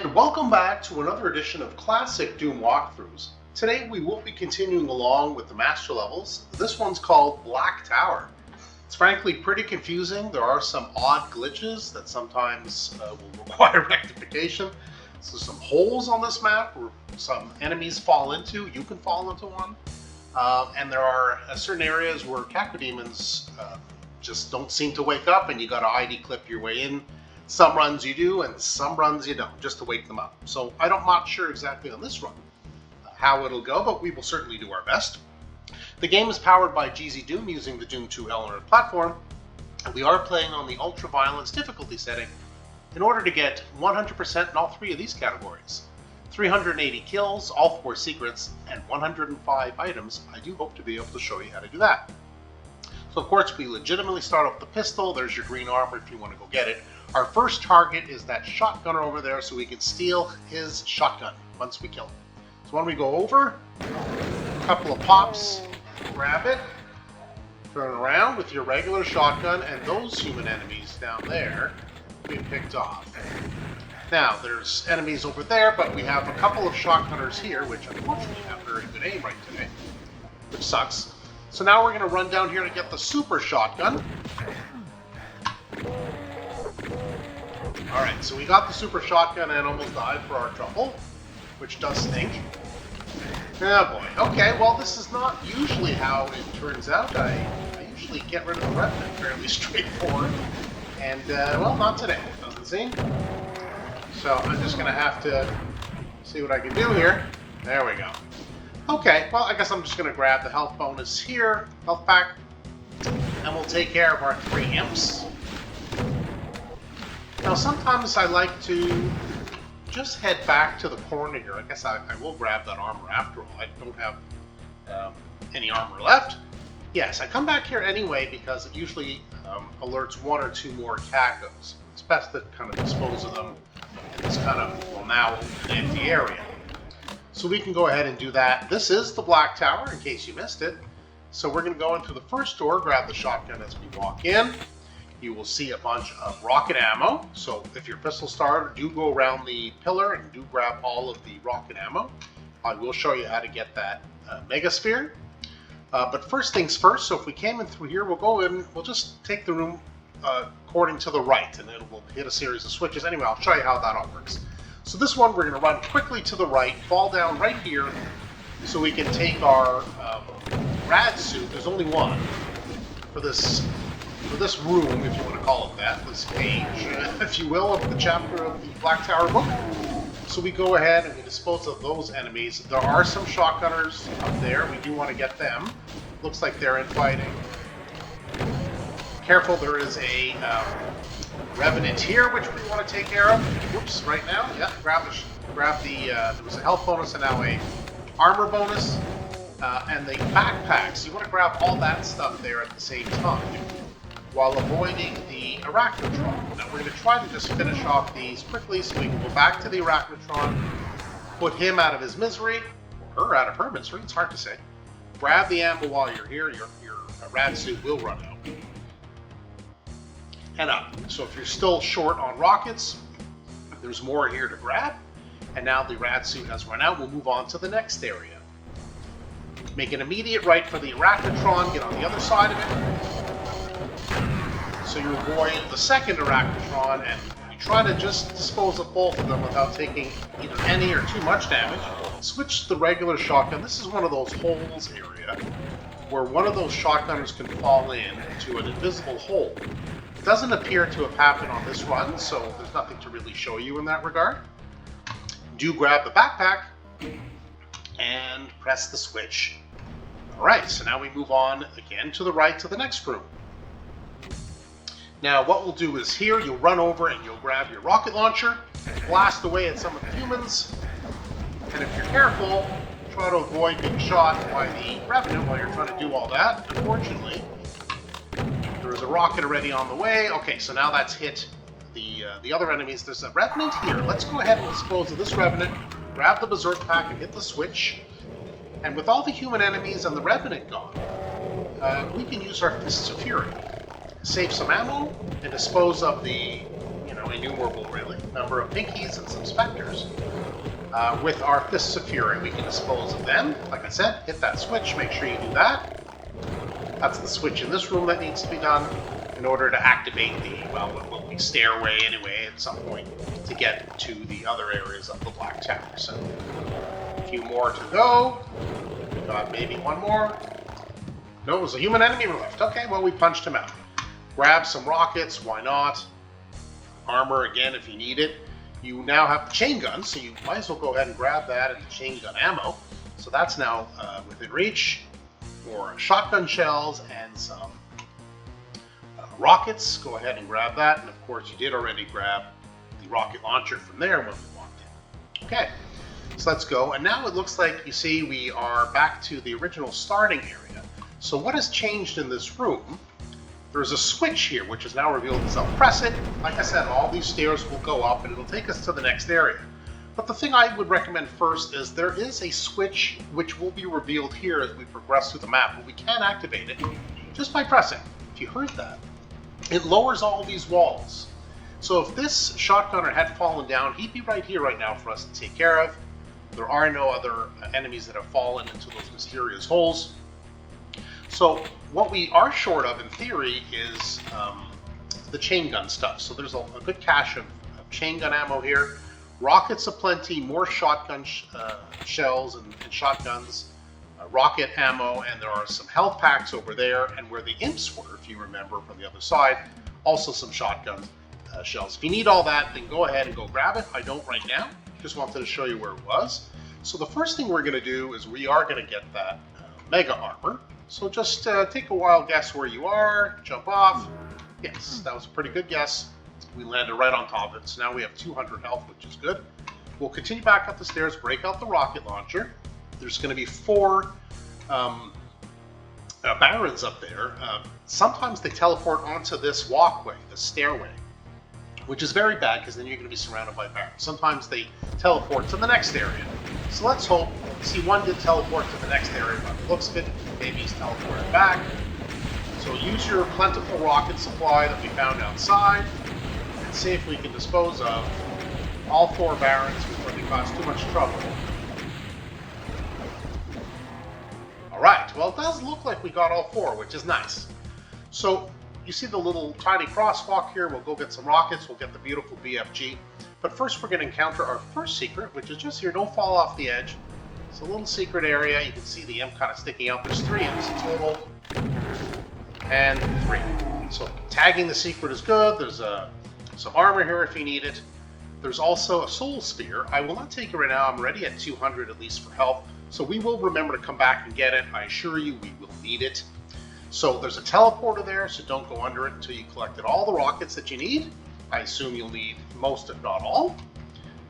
And welcome back to another edition of Classic Doom Walkthroughs. Today we will be continuing along with the master levels. This one's called BLACKTWR. It's frankly pretty confusing. There are some odd glitches that sometimes will require rectification. So some holes on this map where some enemies fall into. You can fall into one. And there are certain areas where cacodemons just don't seem to wake up, and you got to ID clip your way in. Some runs you do, and some runs you don't, just to wake them up. So I'm not sure exactly on this run how it'll go, but we will certainly do our best. The game is powered by GZDoom using the Doom 2 NARRATED platform, and we are playing on the ultra violence difficulty setting in order to get 100% in all three of these categories. 380 kills, all 4 secrets, and 105 items. I do hope to be able to show you how to do that. So of course we legitimately start off with the pistol. There's your green armor if you want to go get it. Our first target is that shotgunner over there, so we can steal his shotgun once we kill him. So when we go over, a couple of pops, grab it, turn around with your regular shotgun, and those human enemies down there being picked off. Now, there's enemies over there, but we have a couple of shotgunners here, which unfortunately have very good aim right today, which sucks. So now we're going to run down here to get the super shotgun. Alright, so we got the super shotgun and almost died for our trouble, which does stink. Oh boy. Okay, well this is not usually how it turns out. I usually get rid of the Revenant fairly straightforward. And, well, not today, it doesn't seem. So I'm just going to have to see what I can do here. There we go. Okay, well I guess I'm just going to grab the health bonus here, health pack, and we'll take care of our 3 imps. Now sometimes I like to just head back to the corner here. I guess I will grab that armor after all. I don't have any armor left. Yes, I come back here anyway because it usually alerts 1 or 2 more cacos. It's best to kind of dispose of them in this kind of, well, now an empty area. So we can go ahead and do that. This is the BLACKTWR, in case you missed it. So we're going to go into the first door, grab the shotgun as we walk in. You will see a bunch of rocket ammo. So if you're pistol starter, do go around the pillar and do grab all of the rocket ammo. I will show you how to get that mega sphere. But first things first, so if we came in through here, we'll go in, we'll just take the room according to the right, and it will hit a series of switches. Anyway, I'll show you how that all works. So this one, we're going to run quickly to the right, fall down right here, so we can take our rad suit. There's only one for this room, if you want to call it that, this page, if you will, of the chapter of the BLACKTWR book. So we go ahead and we dispose of those enemies. There are some shotgunners up there. We do want to get them. Looks like they're infighting. Careful, there is a Revenant here, which we want to take care of. Whoops, right now. Yeah, grab the there was a health bonus and now a armor bonus. And the backpacks. You want to grab all that stuff there at the same time, while avoiding the Arachnotron. Now we're going to try to just finish off these quickly so we can go back to the Arachnotron, put him out of his misery, or her out of her misery, it's hard to say. Grab the ammo while you're here, your rad suit will run out. And up. So if you're still short on rockets, there's more here to grab, and now the rad suit has run out. We'll move on to the next area. Make an immediate right for the Arachnotron, get on the other side of it. So you avoid the second Arachnotron, and you try to just dispose of both of them without taking either any or too much damage. Switch to the regular shotgun. This is one of those holes area where one of those shotgunners can fall into an invisible hole. It doesn't appear to have happened on this run, so there's nothing to really show you in that regard. Do grab the backpack and press the switch. Alright, so now we move on again to the right to the next room. Now what we'll do is here, you'll run over and you'll grab your rocket launcher, blast away at some of the humans, and if you're careful, try to avoid being shot by the Revenant while you're trying to do all that. Unfortunately, there's a rocket already on the way. Okay, so now that's hit the other enemies. There's a Revenant here. Let's go ahead and dispose of this Revenant, grab the Berserk pack and hit the switch. And with all the human enemies and the Revenant gone, we can use our Fists of Fury. Save some ammo and dispose of the, innumerable really, number of pinkies and some specters. With our Fists of Fury, we can dispose of them. Like I said, hit that switch, make sure you do that. That's the switch in this room that needs to be done in order to activate the, well, what will be stairway anyway at some point to get to the other areas of the Black Tower. So, a few more to go. We got maybe one more. No, it was a human enemy left. Okay, well, we punched him out. Grab some rockets, why not? Armor again if you need it. You now have the chain gun, so you might as well go ahead and grab that and the chain gun ammo. So that's now within reach. More shotgun shells and some rockets. Go ahead and grab that. And of course, you did already grab the rocket launcher from there when we walked in. Okay, so let's go. And now it looks like, you see, we are back to the original starting area. So what has changed in this room? There's a switch here, which is now revealed itself. Press it. Like I said, all these stairs will go up and it'll take us to the next area. But the thing I would recommend first is there is a switch which will be revealed here as we progress through the map, but we can activate it just by pressing. If you heard that, it lowers all these walls. So if this shotgunner had fallen down, he'd be right here right now for us to take care of. There are no other enemies that have fallen into those mysterious holes. So what we are short of in theory is the chain gun stuff. So there's a good cache of chain gun ammo here. Rockets aplenty, more shotgun shells and shotguns, rocket ammo, and there are some health packs over there, and where the imps were, if you remember from the other side, also some shotgun shells. If you need all that, then go ahead and go grab it. I don't right now, just wanted to show you where it was. So the first thing we're going to do is we are going to get that mega armor. So just take a wild guess where you are, jump off. Yes, that was a pretty good guess. We landed right on top of it, so now we have 200 health, which is good. We'll continue back up the stairs, break out the rocket launcher. There's going to be 4 barons up there. Sometimes they teleport onto this walkway, the stairway, which is very bad because then you're going to be surrounded by barons. Sometimes they teleport to the next area. So let's hope. See, one did teleport to the next area, but it looks good. Maybe he's teleported back. So use your plentiful rocket supply that we found outside. See if we can dispose of all 4 barons before they cause too much trouble. Alright, well it does look like we got all 4, which is nice. So, you see the little tiny crosswalk here, we'll go get some rockets, we'll get the beautiful BFG. But first we're going to encounter our first secret, which is just here, don't fall off the edge. It's a little secret area, you can see the imp kind of sticking out. There's 3 imps in total, and 3. So tagging the secret is good, there's some armor here if you need it. There's also a soul spear. I will not take it right now. I'm already at 200 at least for health. So we will remember to come back and get it. I assure you we will need it. So there's a teleporter there, so don't go under it until you collected all the rockets that you need. I assume you'll need most, if not all.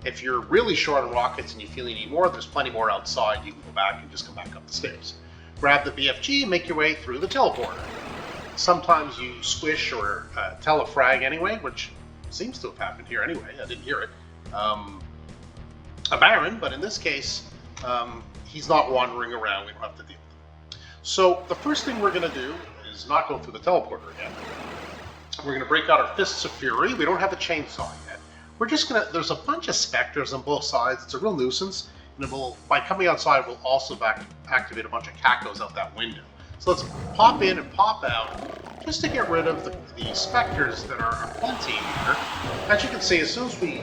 If you're really short on rockets and you feel you need more, there's plenty more outside. You can go back and just come back up the stairs. Grab the BFG and make your way through the teleporter. Sometimes you squish or telefrag anyway, which seems to have happened here anyway. I didn't hear it. A baron, but in this case, he's not wandering around. We don't have to deal with him. So the first thing we're going to do is not go through the teleporter again. We're going to break out our Fists of Fury. We don't have a chainsaw yet. We're just going to, there's a bunch of specters on both sides. It's a real nuisance. And it will, by coming outside, we'll also activate a bunch of cacos out that window. So let's pop in and pop out just to get rid of the specters that are plenty here. As you can see, as soon as we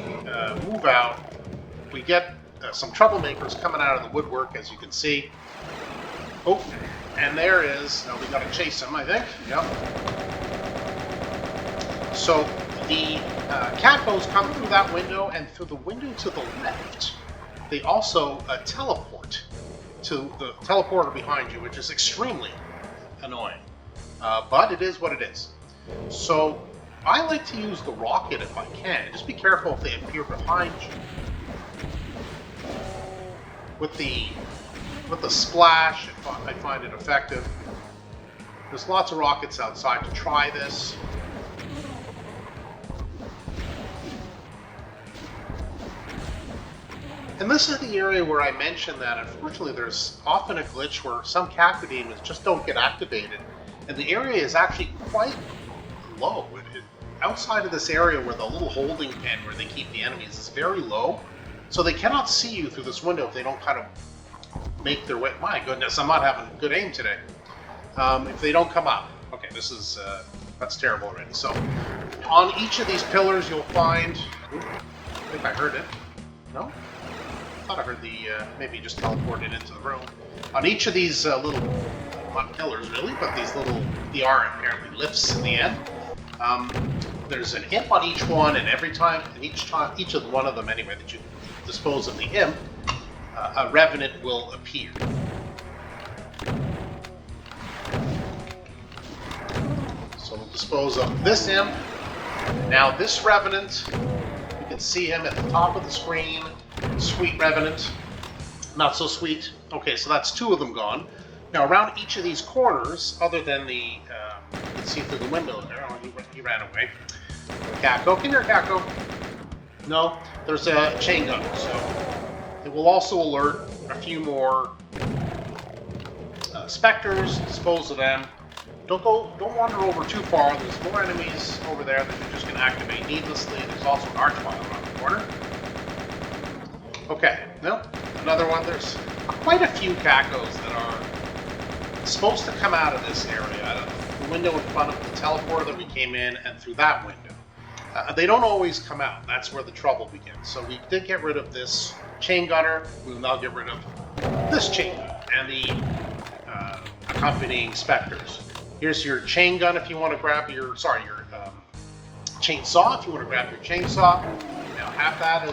move out, we get some troublemakers coming out of the woodwork, as you can see. Oh, and there is, now we gotta chase him, I think. Yep. So the cacos come through that window, and through the window to the left, they also teleport to the teleporter behind you, which is extremely annoying. But it is what it is. So I like to use the rocket if I can. Just be careful if they appear behind you. With the splash, I find it effective. There's lots of rockets outside to try this. And this is the area where I mentioned that unfortunately there's often a glitch where some cacodemons just don't get activated. And the area is actually quite low. outside of this area where the little holding pen where they keep the enemies is very low, so they cannot see you through this window if they don't kind of make their way. My goodness, I'm not having good aim today. If they don't come up. Okay, this is, that's terrible already. So, on each of these pillars you'll find, I think I heard it. No? I thought I heard the, maybe just teleported into the room. On each of these little, not pillars really, but these little, the R apparently lifts in the end. There's an imp on each one, and every time, and each of one of them anyway that you dispose of the imp, a revenant will appear. So we'll dispose of this imp. Now this revenant, you can see him at the top of the screen. Sweet revenant. Not so sweet. Okay, so that's two of them gone. Now around each of these corners, other than the, you can see through the window there. Oh, he ran away. Kako, come here, Kako. No, there's a chain gun, so it will also alert a few more specters. Dispose of them. Don't wander over too far. There's more enemies over there that you're just going to activate needlessly. There's also an archvile around the corner. Okay, no, another one. There's quite a few Kakos that are supposed to come out of this area, out of the window in front of the teleporter that we came in, and through that window. They don't always come out. That's where the trouble begins. So we did get rid of this chain gunner. We will now get rid of this chain gun and the accompanying specters. Here's your chain gun if you want to grab your, your chainsaw if you want to grab your chainsaw. Now have that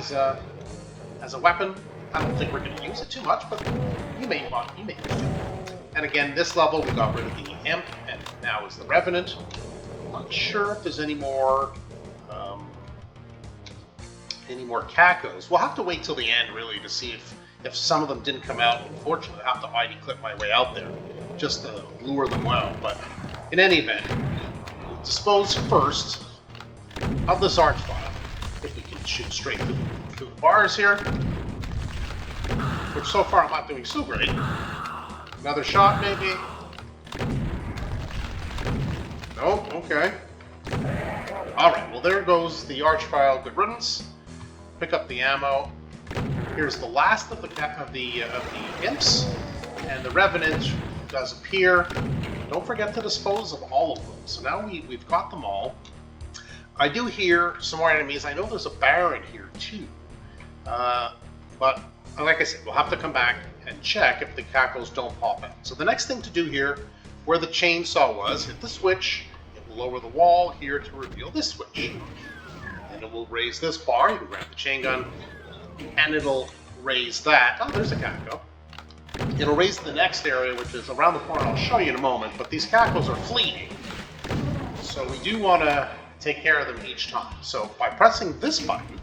as a weapon. I don't think we're going to use it too much, but you may use it. And again, this level we got rid of the imp, and now is the revenant. I'm not sure if there's any more Kakos. We'll have to wait till the end really to see if some of them didn't come out. Unfortunately, I have to ID clip my way out there just to lure them well. But in any event, we'll dispose first of this archvile. If we can shoot straight through the bars here, which so far I'm not doing so great. Another shot maybe. Nope. Okay. All right. Well, there goes the archvile. Good riddance. Pick up the ammo. Here's the last of the imps, and the revenant does appear. Don't forget to dispose of all of them. So now we've got them all. I do hear some more enemies. I know there's a baron here too, but like I said, we'll have to come back and check if the Kakos don't pop out. So the next thing to do here, where the chainsaw was, hit the switch. It will lower the wall here to reveal this switch. And it will raise this bar. You can grab the chain gun, and it'll raise that. Oh, there's a Kako. It'll raise the next area, which is around the corner. I'll show you in a moment, but these Kakos are fleeting. So we do want to take care of them each time. So by pressing this button,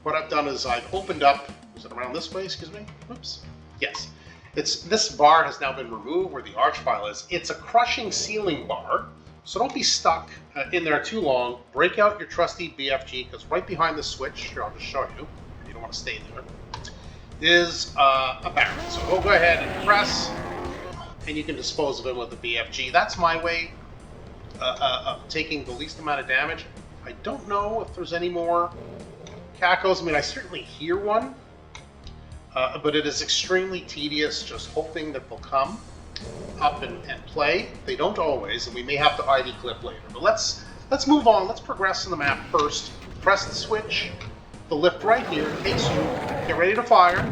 what I've done is I've opened up, is it around this way, excuse me? Oops. Yes. This bar has now been removed where the archvile is. It's a crushing ceiling bar, so don't be stuck in there too long. Break out your trusty BFG, because right behind the switch, here I'll just show you, you don't want to stay there, is a baron. So we'll go ahead and press, and you can dispose of it with the BFG. That's my way of taking the least amount of damage. I don't know if there's any more Kakos. I mean, I certainly hear one, but it is extremely tedious just hoping that they'll come up and play. They don't always, and we may have to ID clip later. But let's move on. Let's progress in the map first. Press the switch, the lift right here, in case you get ready to fire.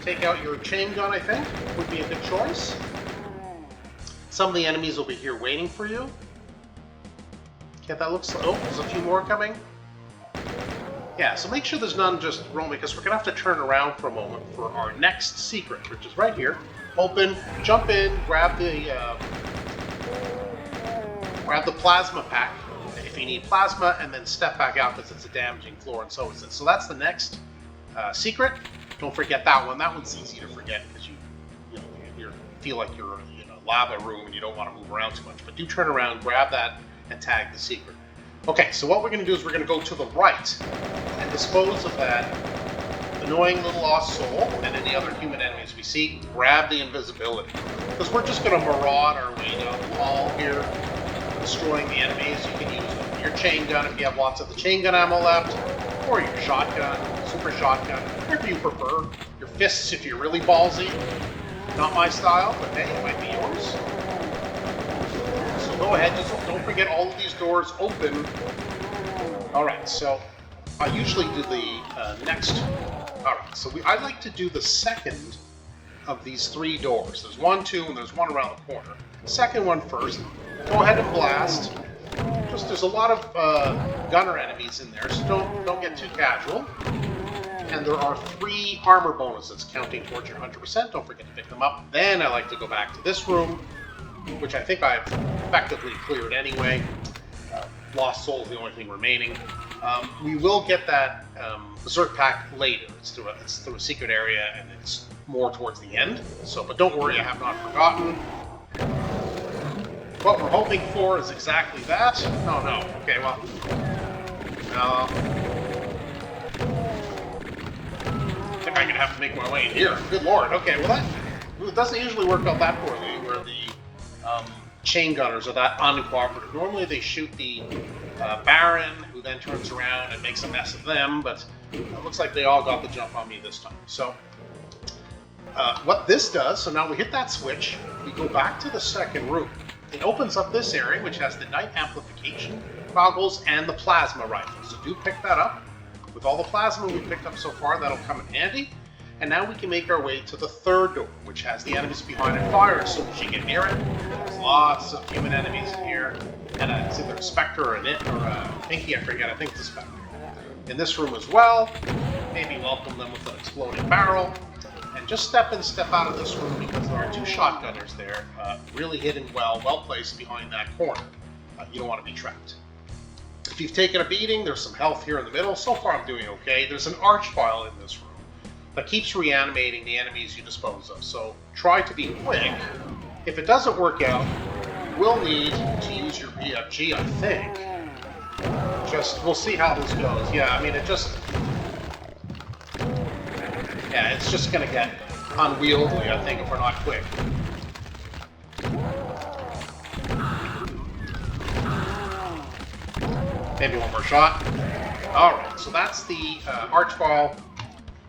Take out your chain gun, I think, would be a good choice. Some of the enemies will be here waiting for you. Okay, that looks like, oh, there's a few more coming. Yeah, so make sure there's none just roaming, because we're going to have to turn around for a moment for our next secret, which is right here. Open, jump in, grab the plasma pack if you need plasma, and then step back out because it's a damaging floor, and so is it. So that's the next secret. Don't forget that one. That one's easy to forget because you feel like you're in a lava room and you don't want to move around too much. But do turn around, grab that, and tag the secret. Okay, so what we're going to do is we're going to go to the right and dispose of that annoying little lost soul and any other human enemies we see. Grab the invisibility, because we're just going to maraud our way down the hall here. destroying the enemies. You can use your chain gun if you have lots of the chain gun ammo left, or your shotgun, super shotgun, whatever you prefer. Your fists if you're really ballsy. Not my style, but hey, it might be yours. So go ahead, just don't forget all of these doors open. Alright, so I usually do the next. Alright, so I like to do the second of these 3 doors. There's 1, 2, and there's one around the corner. Second one first. Go ahead and blast. Just there's a lot of gunner enemies in there, so don't get too casual. And there are 3 armor bonuses counting towards your 100%. Don't forget to pick them up. Then I like to go back to this room, which I think I've effectively cleared anyway. Lost Soul is the only thing remaining. We will get that Berserk pack later. It's through a secret area, and it's more towards the end. So, but don't worry, I have not forgotten. What we're hoping for is exactly that. Oh no. Okay, well. I think I'm gonna have to make my way in here. Good lord. Okay, well it doesn't usually work out that poorly, where the chain gunners are that uncooperative. Normally they shoot the Baron, who then turns around and makes a mess of them, but it looks like they all got the jump on me this time. So, what this does, so now we hit that switch, we go back to the second room. It opens up this area, which has the night amplification goggles and the plasma rifle. So do pick that up. With all the plasma we've picked up so far, that'll come in handy. And now we can make our way to the third door, which has the enemies behind it fire as soon as you get near it. There's lots of human enemies in here. And it's either a Spectre or a Pinky, I forget, I think it's a Spectre. In this room as well, maybe welcome them with an exploding barrel. And just step in, step out of this room because there are 2 shotgunners there, really hidden well placed behind that corner. You don't want to be trapped. If you've taken a beating, there's some health here in the middle. So far I'm doing okay. There's an archvile in this room that keeps reanimating the enemies you dispose of. So try to be quick. If it doesn't work out, you will need to use your BFG, I think. We'll see how this goes. Yeah, I mean, it's just going to get unwieldy, I think, if we're not quick. Maybe one more shot. Alright, so that's the archvile.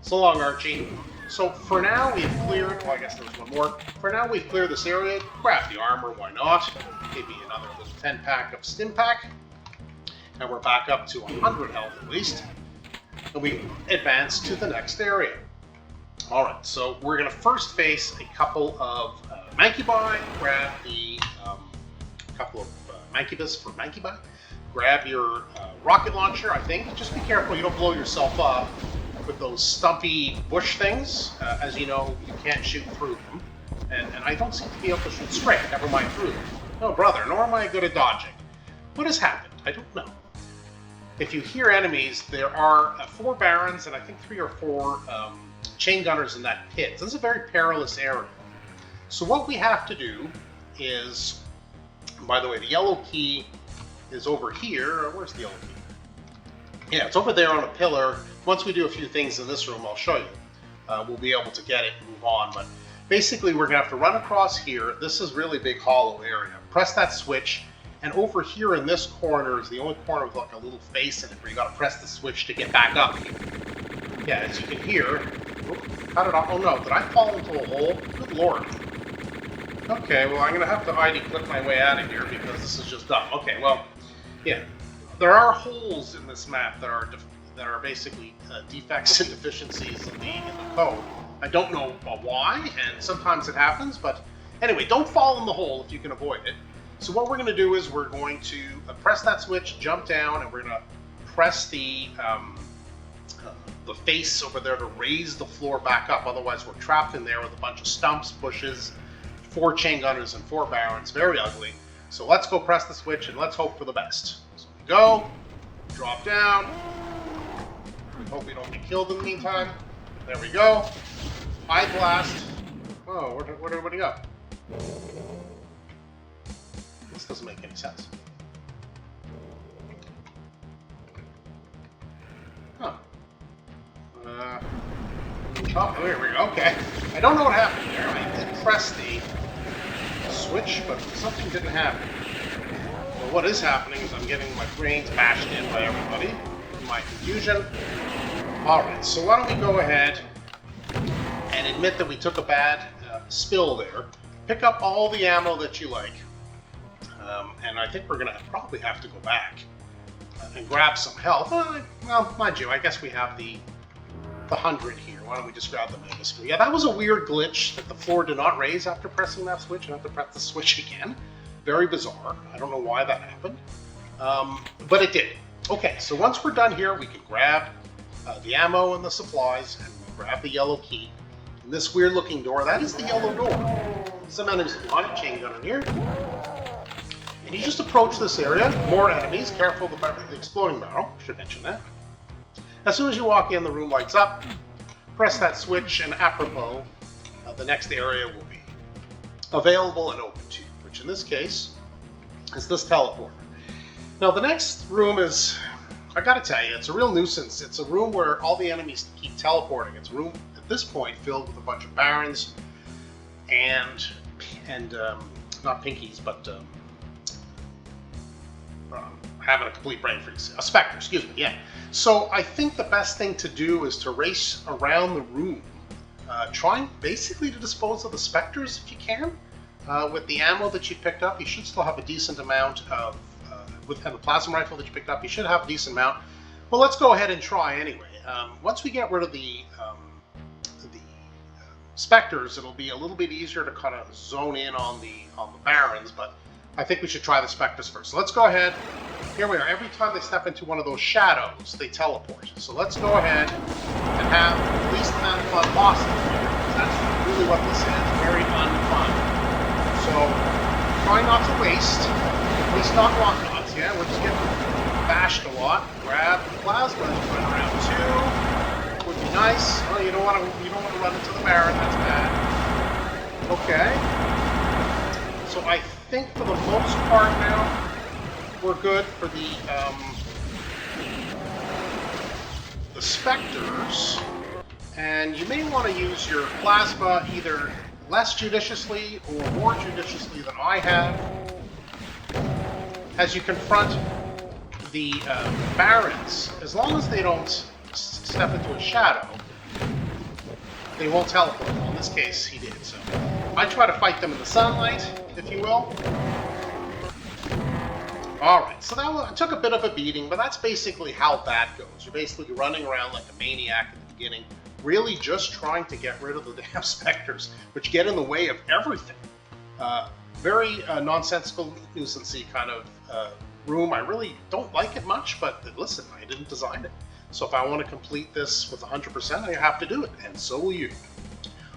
So long, Archie. So for now, we've cleared... Well, I guess there's one more. For now, we've cleared this area. Grab the armor, why not? Maybe another little 10-pack of Stim Pack. And we're back up to 100 health at least. And we advance to the next area. Alright, so we're going to first face a couple of Mancubi. Grab the couple of Mancubus for Mancubi. Grab your rocket launcher, I think. Just be careful you don't blow yourself up with those stumpy bush things. As you know, you can't shoot through them. And I don't seem to be able to shoot straight, never mind through them. No, brother, nor am I good at dodging. What has happened? I don't know. If you hear enemies, there are 4 Barons and I think 3 or 4 chain gunners in that pit. This is a very perilous area. So what we have to do is, by the way, the yellow key is over here. Where's the yellow key? Yeah, it's over there on a pillar. Once we do a few things in this room, I'll show you. We'll be able to get it and move on. But basically, we're going to have to run across here. This is really big hollow area. Press that switch. And over here in this corner is the only corner with like a little face in it where you got to press the switch to get back up here. Yeah, as you can hear. How did I... Oh no, did I fall into a hole? Good lord. Okay, well I'm going to have to ID clip my way out of here because this is just dumb. Okay, well, yeah. There are holes in this map that are basically defects and deficiencies in the code. I don't know why, and sometimes it happens, but anyway, don't fall in the hole if you can avoid it. So what we're going to do is we're going to press that switch, jump down, and we're going to press the face over there to raise the floor back up. Otherwise, we're trapped in there with a bunch of stumps, bushes, 4 chain gunners, and 4 barons. Very ugly. So let's go press the switch, and let's hope for the best. So we go, drop down. Hope we don't get killed in the meantime. There we go. Eye blast. Whoa, where did everybody go? This doesn't make any sense. Huh. Oh, here we go. Okay. I don't know what happened there. I did press the switch, but something didn't happen. So But what is happening is I'm getting my brains bashed in by everybody in my confusion. Alright, so why don't we go ahead and admit that we took a bad spill there. Pick up all the ammo that you like. And I think we're going to probably have to go back and grab some health. Well, mind you, I guess we have the 100 here. Why don't we just grab the mega screw? Yeah, that was a weird glitch that the floor did not raise after pressing that switch. I have to press the switch again. Very bizarre. I don't know why that happened. But it did. Okay, so once we're done here, we can grab the ammo and the supplies, and we'll grab the yellow key. And this weird looking door, that is the yellow door. Some enemies on it, chain gun in here. And you just approach this area. More enemies. Careful of the exploding barrel. Should mention that. As soon as you walk in, the room lights up. Press that switch, and apropos, the next area will be available and open to you, which in this case is this teleporter. Now, the next room is, I gotta tell you, it's a real nuisance. It's a room where all the enemies keep teleporting. It's a room, at this point, filled with a bunch of barons and not pinkies, but having a complete brain freeze. A specter, excuse me, yeah. So I think the best thing to do is to race around the room, trying basically to dispose of the specters if you can. With the ammo that you picked up, you should still have a decent amount of, with the plasma rifle that you picked up, you should have a decent amount. Well, let's go ahead and try anyway. Once we get rid of the specters, it'll be a little bit easier to kind of zone in on the barons, but I think we should try the specters first. So let's go ahead. Here we are. Every time they step into one of those shadows, they teleport. So let's go ahead and have the least amount of fun possible here. That's really what this is. Very unfun. So try not to waste. At least not rockets. Yeah, we're just getting bashed a lot. Grab the plasma and run around too. Would be nice. Oh, you don't want to run into the baron. That's bad. Okay. So I think for the most part now, we're good for the specters, and you may want to use your plasma either less judiciously or more judiciously than I have. As you confront the barons, as long as they don't step into a shadow, they won't teleport. Well, in this case, he did. So I try to fight them in the sunlight, if you will. Alright, so that took a bit of a beating, but that's basically how that goes. You're basically running around like a maniac at the beginning, really just trying to get rid of the damn specters, which get in the way of everything. Very nonsensical, nuisance-y kind of room. I really don't like it much, but listen, I didn't design it. So if I want to complete this with 100%, I have to do it, and so will you.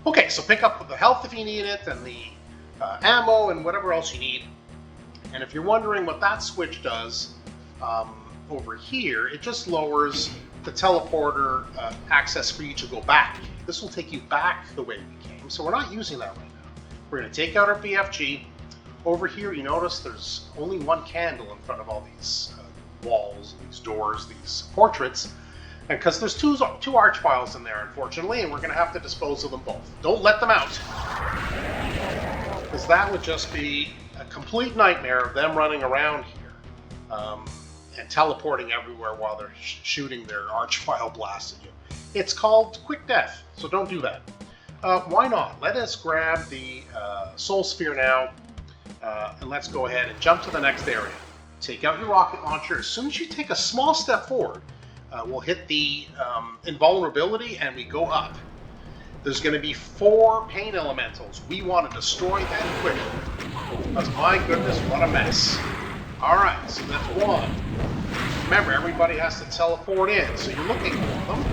Okay, so pick up the health if you need it, and the ammo, and whatever else you need. And if you're wondering what that switch does over here, it just lowers the teleporter access for you to go back. This will take you back the way we came, so we're not using that right now. We're going to take out our BFG. Over here, you notice there's only one candle in front of all these walls, these doors, these portraits, and because there's two archviles in there, unfortunately, and we're going to have to dispose of them both. Don't let them out, because that would just be a complete nightmare of them running around here and teleporting everywhere while they're shooting their archvile blast at you. It's called quick death, so don't do that. Why not? Let us grab the soul sphere now, and let's go ahead and jump to the next area. Take out your rocket launcher. As soon as you take a small step forward, we'll hit the invulnerability and we go up. There's going to be 4 pain elementals. We want to destroy them quickly. Because my goodness, what a mess. Alright, so that's 1. Remember, everybody has to teleport in, so you're looking for them.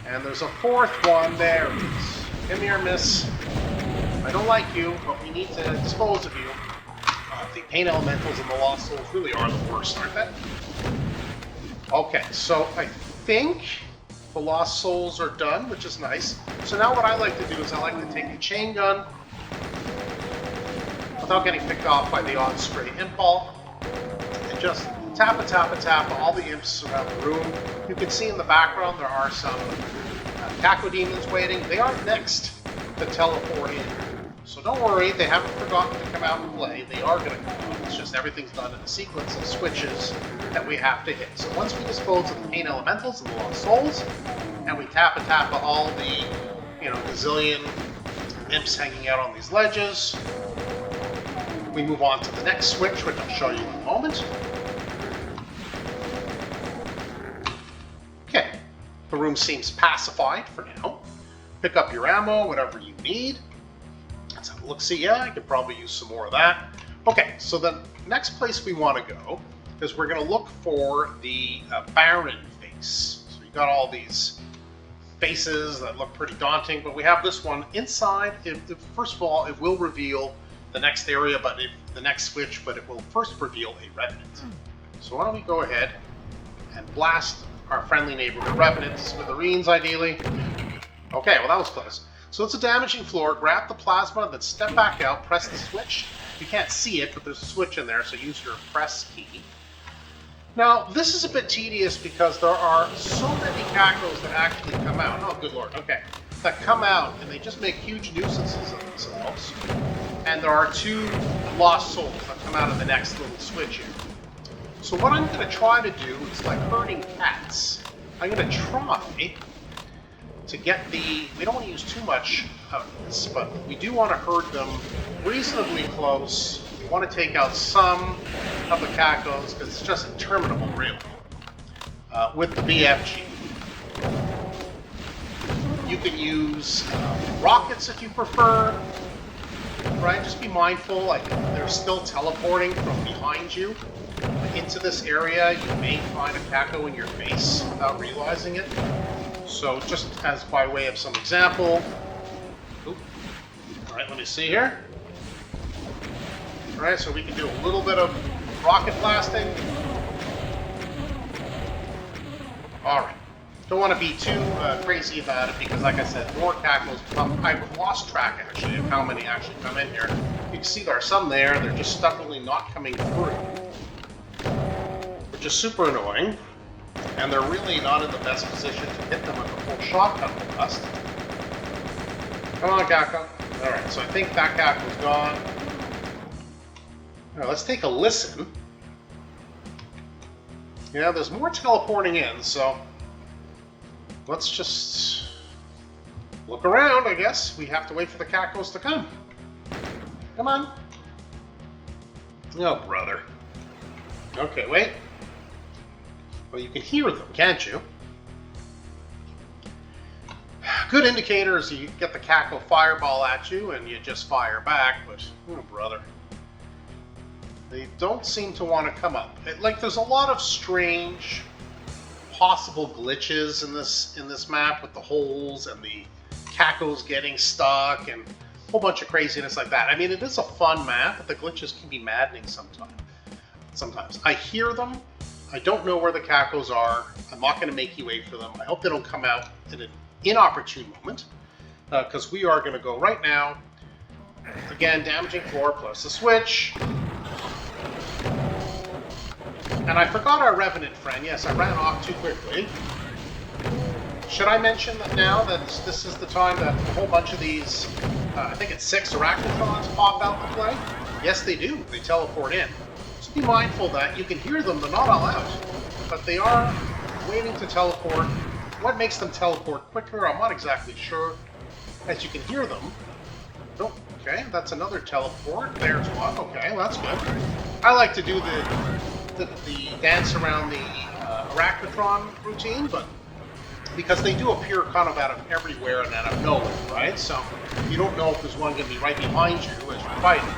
And there's a 4th one. There it is. Come here, miss. I don't like you, but we need to dispose of you. The pain elementals and the lost souls really are the worst, aren't they? Okay, so I think the lost souls are done, which is nice. So now what I like to do is I like to take a chain gun without getting picked off by the odd stray imp ball and just tap all the imps around the room. You can see in the background there are some Caco demons waiting. They aren't next to teleport in. So don't worry, they haven't forgotten to come out and play. They are going to come out. It's just everything's done in a sequence of switches that we have to hit. So once we dispose of the Pain Elementals and the Lost Souls, and we tap all the, gazillion imps hanging out on these ledges, we move on to the next switch, which I'll show you in a moment. Okay, the room seems pacified for now. Pick up your ammo, whatever you need. Let's have a look-see. Yeah, I could probably use some more of that. Okay, so the next place we want to go is we're going to look for the Baron face. So you got all these faces that look pretty daunting, but we have this one inside. First of all, it will reveal the next area, the next switch, but it will first reveal a Revenant. So why don't we go ahead and blast our friendly neighborhood Revenant, smithereens ideally. Okay, well that was close. So it's a damaging floor. Grab the plasma, then step back out, press the switch. You can't see it, but there's a switch in there, so use your press key. Now, this is a bit tedious because there are so many cacos that actually come out. Oh, good lord, okay. That come out, and they just make huge nuisances of themselves. And there are 2 lost souls that come out of the next little switch here. So what I'm going to try to do is like herding cats. I'm going to try to get we don't want to use too much of this, but we do want to herd them reasonably close. We want to take out some of the cacos because it's just interminable, really, with the BFG. You can use rockets if you prefer, right? Just be mindful, like they're still teleporting from behind you into this area. You may find a caco in your face without realizing it. So just as by way of some example, all right, let me see here. All right, so we can do a little bit of rocket blasting. All right, don't want to be too crazy about it because, like I said, more cacos come. I've lost track actually of how many actually come in here. You can see there are some there. They're just stubbornly not coming through, which is super annoying. And they're really not in the best position to hit them with a full shotgun blast. Come on, Caco. Alright, so I think that Caco's gone. Now let's take a listen. Yeah, there's more teleporting in, so let's just look around, I guess. We have to wait for the Cacos to come. Come on. Oh, brother. Okay, wait. Well, you can hear them, can't you? Good indicator is you get the caco fireball at you and you just fire back, but, oh brother. They don't seem to want to come up. There's a lot of strange possible glitches in this map with the holes and the cacos getting stuck and a whole bunch of craziness like that. I mean, it is a fun map, but the glitches can be maddening sometimes. I hear them. I don't know where the cacos are. I'm not going to make you wait for them. I hope they don't come out at an inopportune moment, because we are going to go right now. Again, damaging floor plus the switch. And I forgot our Revenant friend. Yes, I ran off too quickly. Should I mention that now that this is the time that a whole bunch of these, I think it's 6 arachnotrons pop out to play? Yes, they do. They teleport in. Be mindful that you can hear them, they're not all out, but they are waiting to teleport. What makes them teleport quicker, I'm not exactly sure, as you can hear them. Oh, okay, that's another teleport. There's one. Okay, well, that's good. I like to do the dance around the arachnotron routine, but because they do appear kind of out of everywhere and out of nowhere, right? So you don't know if there's one going to be right behind you as you're fighting.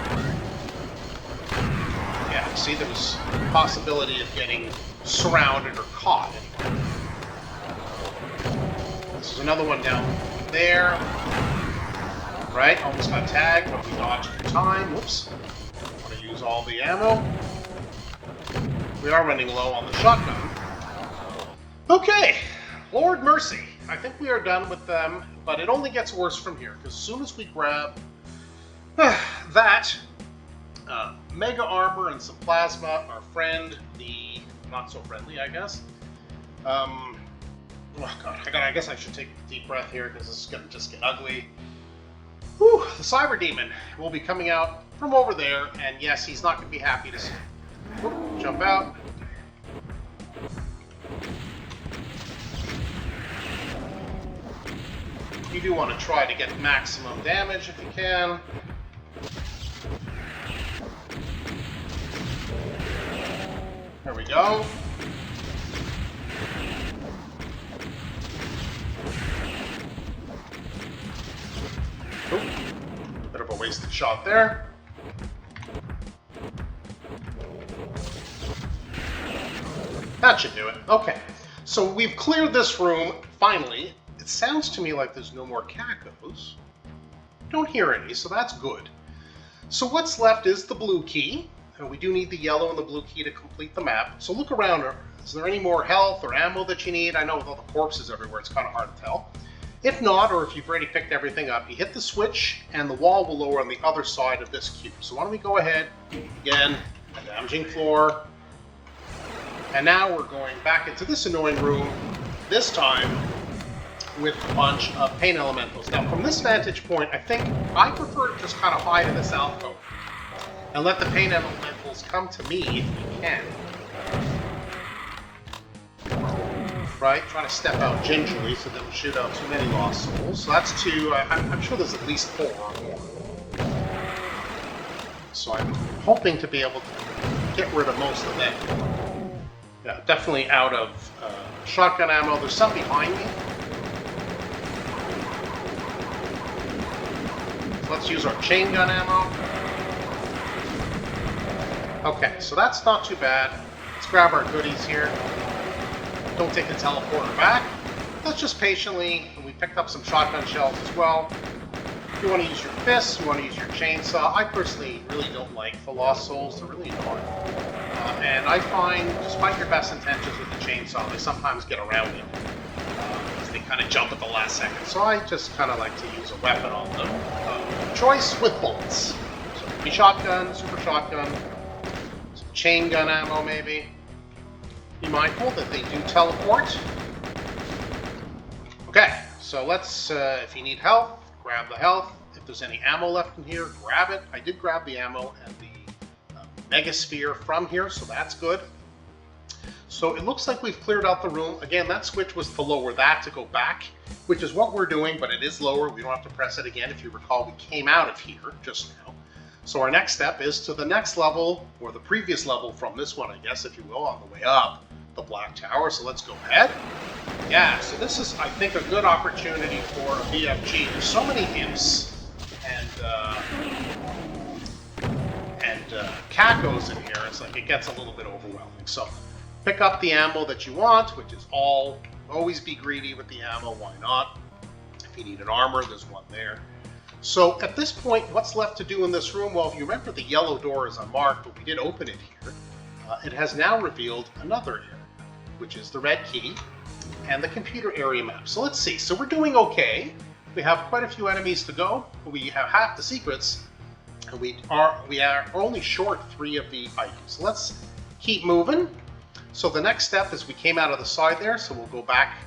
Yeah, see, there's a possibility of getting surrounded or caught anyway. This is another one down there. Right, almost got tagged, but we dodged in time. Whoops. Want to use all the ammo. We are running low on the shotgun. Okay, Lord mercy. I think we are done with them, but it only gets worse from here, because as soon as we grab that, mega armor and some plasma, our friend, the not so friendly, I guess. Oh god, I guess I should take a deep breath here because this is gonna just get ugly. Whew, the Cyber Demon will be coming out from over there, and yes, he's not going to be happy to see. Whoop, jump out. You do want to try to get maximum damage if you can. There we go. Oop. Bit of a wasted shot there. That should do it. Okay. So we've cleared this room, finally. It sounds to me like there's no more cacos. Don't hear any, so that's good. So what's left is the blue key. And we do need the yellow and the blue key to complete the map. So look around. Is there any more health or ammo that you need? I know with all the corpses everywhere, it's kind of hard to tell. If not, or if you've already picked everything up, you hit the switch and the wall will lower on the other side of this cube. So why don't we go ahead, again, a damaging floor. And now we're going back into this annoying room, this time with a bunch of pain elementals. Now from this vantage point, I think I prefer to just kind of hide in this alcove and let the pain elementals come to me if you can. Right? Trying to step out gingerly so they don't shoot out too many lost souls. So that's two. I'm sure there's at least 4 or more. So I'm hoping to be able to get rid of most of them. Yeah, definitely out of shotgun ammo. There's some behind me. So let's use our chain gun ammo. Okay, so that's not too bad. Let's grab our goodies here. Don't take the teleporter back. Let's just patiently, and we picked up some shotgun shells as well. If you want to use your fists, you want to use your chainsaw. I personally really don't like the lost souls. They're really annoying. And I find, despite your best intentions with the chainsaw, they sometimes get around it. Because they kind of jump at the last second. So I just kind of like to use a weapon on them. Choice with bullets. So it could be shotgun, super shotgun, some chain gun ammo maybe. Be mindful that they do teleport. Okay, so let's, if you need health, grab the health. If there's any ammo left in here, grab it. I did grab the ammo and the Mega Sphere from here, so that's good. So it looks like we've cleared out the room. Again, that switch was to lower that to go back, which is what we're doing, but it is lower. We don't have to press it again. If you recall, we came out of here just now. So our next step is to the next level, or the previous level from this one, I guess, if you will, on the way up, the Black Tower. So let's go ahead. Yeah, so this is, I think, a good opportunity for a BFG. There's so many imps and cacos in here, it's like it gets a little bit overwhelming. So pick up the ammo that you want, which is all. Always be greedy with the ammo, why not? If you need an armor, there's one there. So at this point, what's left to do in this room? Well, if you remember, the yellow door is unmarked, but we did open it here. It has now revealed another area, which is the red key and the computer area map. So let's see. So we're doing okay. We have quite a few enemies to go. We have half the secrets, and we are only short 3 of the items. So let's keep moving. So the next step is we came out of the side there, so we'll go back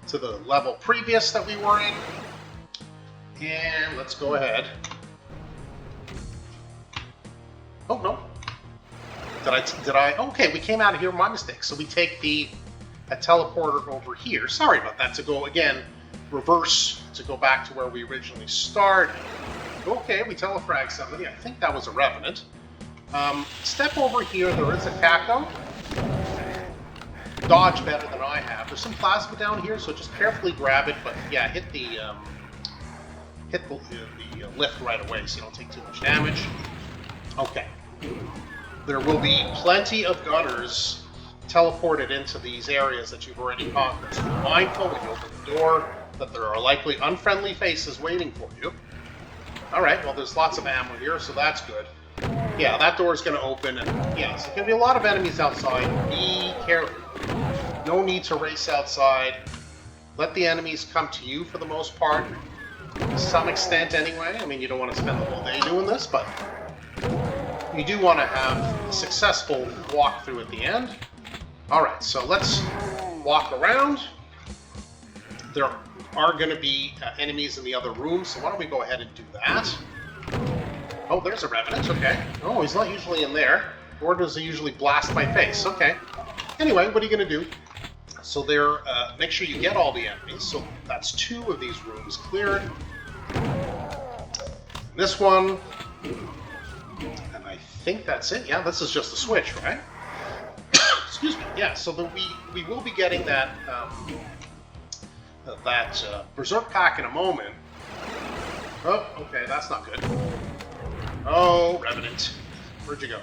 to the level previous that we were in. And let's go ahead. Oh, no. Did I? Okay, we came out of here, my mistake. So we take a teleporter over here. Sorry about that, to go again, reverse, to go back to where we originally started. Okay, we telefrag somebody. I think that was a Revenant. Step over here, there is a caco. Dodge better than I have. There's some plasma down here, so just carefully grab it, but yeah, hit the lift right away so you don't take too much damage. Okay. There will be plenty of gunners teleported into these areas that you've already conquered. So be mindful when you open the door that there are likely unfriendly faces waiting for you. Alright, well there's lots of ammo here, so that's good. Yeah, that door is going to open, and yes, there's going to be a lot of enemies outside. Be careful. No need to race outside. Let the enemies come to you for the most part. To some extent anyway. I mean, you don't want to spend the whole day doing this, but you do want to have a successful walkthrough at the end. Alright, so let's walk around. There are going to be enemies in the other room, so why don't we go ahead and do that? Oh, there's a Revenant, okay. Oh, he's not usually in there. Or does he usually blast my face? Okay. Anyway, what are you going to do? So there, make sure you get all the enemies. So that's 2 of these rooms cleared. This one, and I think that's it. Yeah, this is just a switch, right? Excuse me. Yeah, so we will be getting that Berserk pack in a moment. Oh, okay, that's not good. Oh, Revenant. Where'd you go?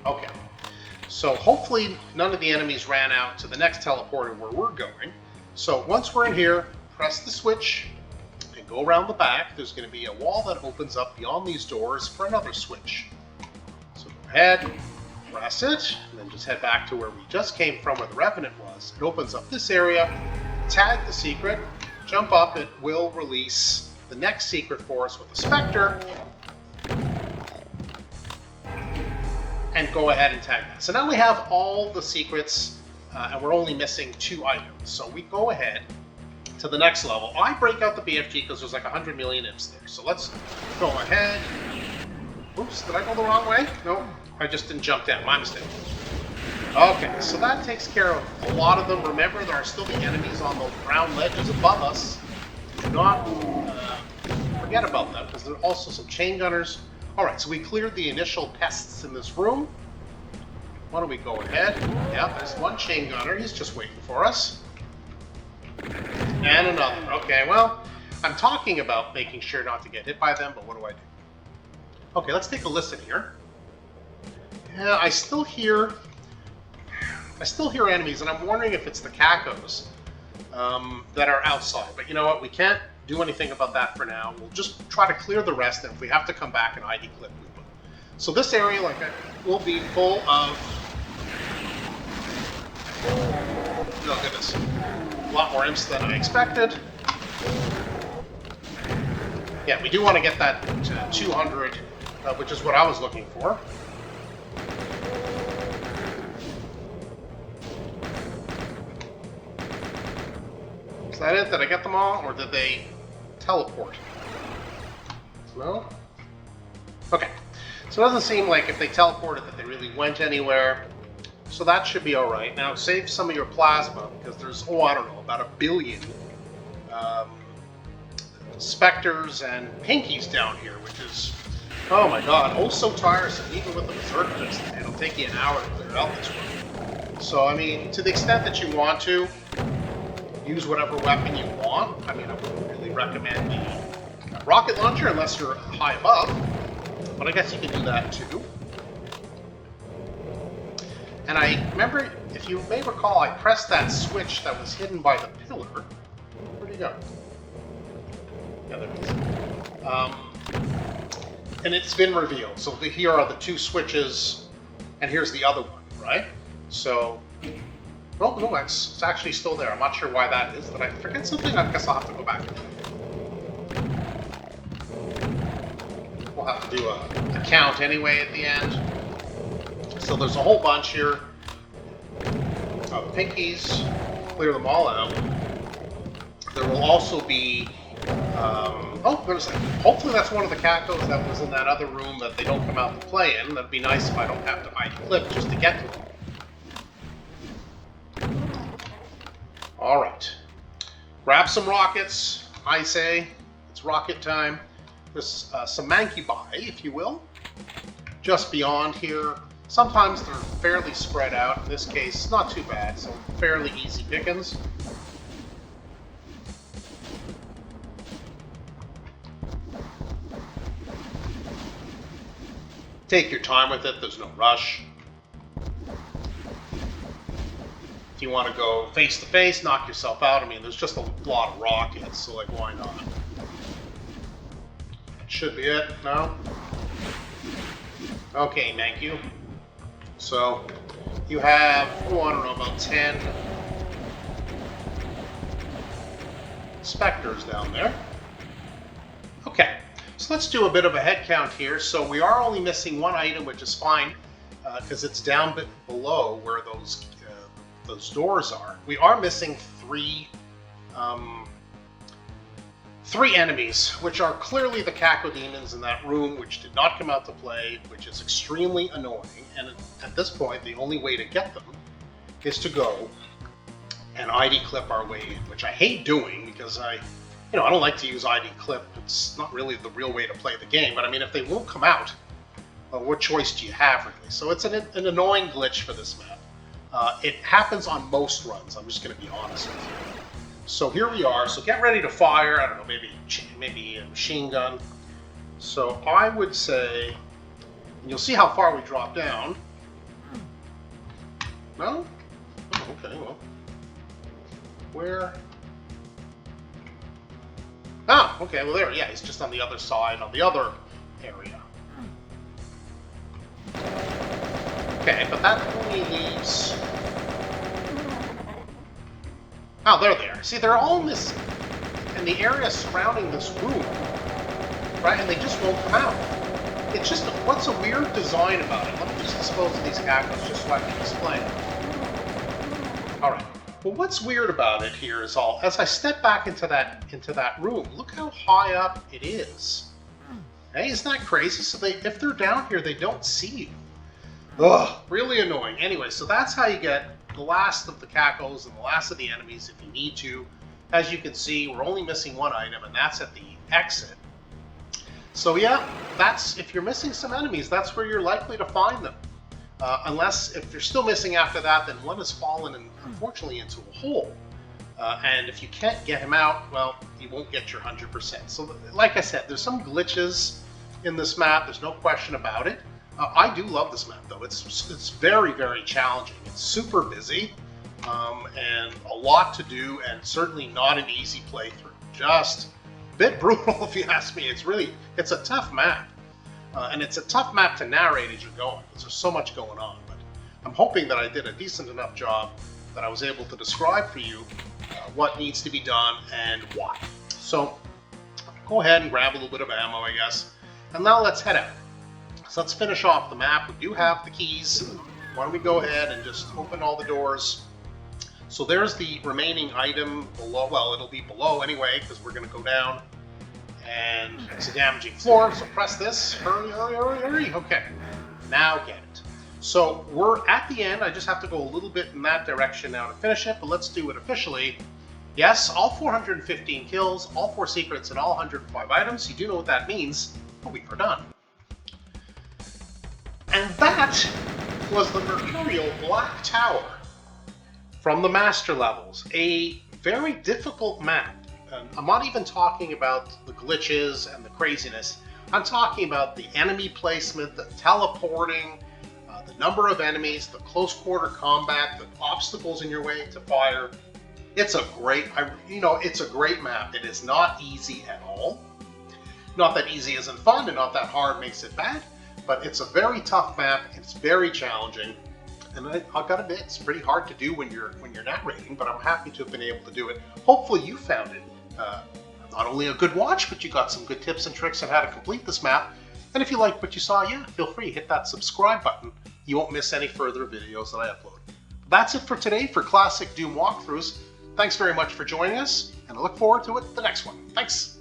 Okay. So hopefully none of the enemies ran out to the next teleporter where we're going. So once we're in here, press the switch and go around the back. There's going to be a wall that opens up beyond these doors for another switch. So go ahead, press it, and then just head back to where we just came from where the Revenant was. It opens up this area, tag the secret, jump up, it will release the next secret for us with the Spectre, and go ahead and tag that. So now we have all the secrets, and we're only missing 2 items. So we go ahead to the next level. I break out the BFG because there's like 100 million imps there. So let's go ahead. Oops, did I go the wrong way? No, I just didn't jump down. My mistake. Okay, so that takes care of a lot of them. Remember, there are still the enemies on the round ledges above us. Do not forget about them, because there are also some chain gunners. Alright, so we cleared the initial pests in this room. Why don't we go ahead? Yeah, there's one chain gunner. He's just waiting for us. And another. Okay, well, I'm talking about making sure not to get hit by them, but what do I do? Okay, let's take a listen here. Yeah, I still hear enemies, and I'm wondering if it's the Cacos that are outside. But you know what? We can't do anything about that for now. We'll just try to clear the rest, and if we have to come back and ID clip, we will. So this area, will be full of... Oh goodness. A lot more imps than I expected. Yeah, we do want to get that to 200, which is what I was looking for. Is that it? Did I get them all, or did they teleport? No? Okay. So it doesn't seem like if they teleported that they really went anywhere. So that should be alright. Now save some of your plasma, because there's, I don't know, about 1 billion specters and pinkies down here, which is, oh my god, oh so tiresome. Even with the Berserk pistol, it'll take you an hour to clear out this room. So, I mean, to the extent that you want to, use whatever weapon you want. I mean, I wouldn't really recommend the rocket launcher unless you're high above, but I guess you can do that too. And I remember, if you may recall, I pressed that switch that was hidden by the pillar. Where'd he go? Yeah, there it is. And it's been revealed. So here are the 2 switches, and here's the other one, right? So, oh, no, it's actually still there. I'm not sure why that is. Did I forget something? I guess I'll have to go back. We'll have to do a count anyway at the end. So there's a whole bunch here of pinkies. Clear them all out. There will also be... hopefully that's one of the Cacos that was in that other room that they don't come out to play in. That'd be nice if I don't have to ID clip just to get to them. Alright. Grab some rockets, I say. It's rocket time. There's some Mancubi, if you will, just beyond here. Sometimes they're fairly spread out. In this case, not too bad, so fairly easy pickings. Take your time with it, there's no rush. If you want to go face to face, knock yourself out. I mean, there's just a lot of rockets, so like, why not? Should be it, no? Okay, thank you. So, you have, I don't know, about 10 specters down there. Okay, so let's do a bit of a head count here. So we are only missing 1 item, which is fine, because it's down below where those those doors are. We are missing three enemies, which are clearly the cacodemons in that room, which did not come out to play, which is extremely annoying. And at this point, the only way to get them is to go and ID clip our way in, which I hate doing because I don't like to use ID clip. It's not really the real way to play the game. But I mean, if they won't come out, what choice do you have, really? So it's an annoying glitch for this map. It happens on most runs. I'm just going to be honest with you. So here we are. So get ready to fire. I don't know, maybe a machine gun. So I would say, and you'll see how far we drop down. No? Oh, okay, well. Where? Oh, okay, well there, yeah, he's just on the other side, on the other area. Okay, but that only leaves... Oh, they're there. See, they're all in this, in the area surrounding this room, right? And they just won't come out. It's just, what's a weird design about it? Let me just dispose of these cactus just so I can explain. All right. Well, what's weird about it here is as I step back into that room, look how high up it is. Hey, isn't that crazy? So if they're down here, they don't see you. Ugh, really annoying. Anyway, so that's how you get the last of the cacos and the last of the enemies if you need to. As you can see, we're only missing one item, and that's at the exit. So yeah, if you're missing some enemies, that's where you're likely to find them. Unless, if you're still missing after that, then one has fallen, unfortunately, into a hole. And if you can't get him out, well, you won't get your 100%. So, like I said, there's some glitches in this map. There's no question about it. I do love this map, though. It's very, very challenging. It's super busy, and a lot to do, and certainly not an easy playthrough. Just a bit brutal, if you ask me. It's a tough map. And it's a tough map to narrate as you're going, because there's so much going on. But I'm hoping that I did a decent enough job that I was able to describe for you what needs to be done and why. So go ahead and grab a little bit of ammo, I guess. And now let's head out. So let's finish off the map. We do have the keys. Why don't we go ahead and just open all the doors. So there's the remaining item below. Well, it'll be below anyway, because we're going to go down. And it's a damaging floor, so press this. Hurry, hurry, hurry, hurry. Okay, now get it. So we're at the end. I just have to go a little bit in that direction now to finish it, but let's do it officially. Yes, all 415 kills, all 4 secrets, and all 105 items. You do know what that means, but we are done. And that was the Mercurial Black Tower from the Master Levels. A very difficult map. I'm not even talking about the glitches and the craziness. I'm talking about the enemy placement, the teleporting, the number of enemies, the close quarter combat, the obstacles in your way to fire. It's a great, it's a great map. It is not easy at all. Not that easy isn't fun, and not that hard makes it bad, but it's a very tough map. It's very challenging. And I've got to admit, it's pretty hard to do when you're narrating, but I'm happy to have been able to do it. Hopefully you found it not only a good watch, but you got some good tips and tricks on how to complete this map. And if you liked what you saw, yeah, feel free to hit that subscribe button. You won't miss any further videos that I upload. That's it for today for Classic Doom Walkthroughs. Thanks very much for joining us, and I look forward to it the next one. Thanks!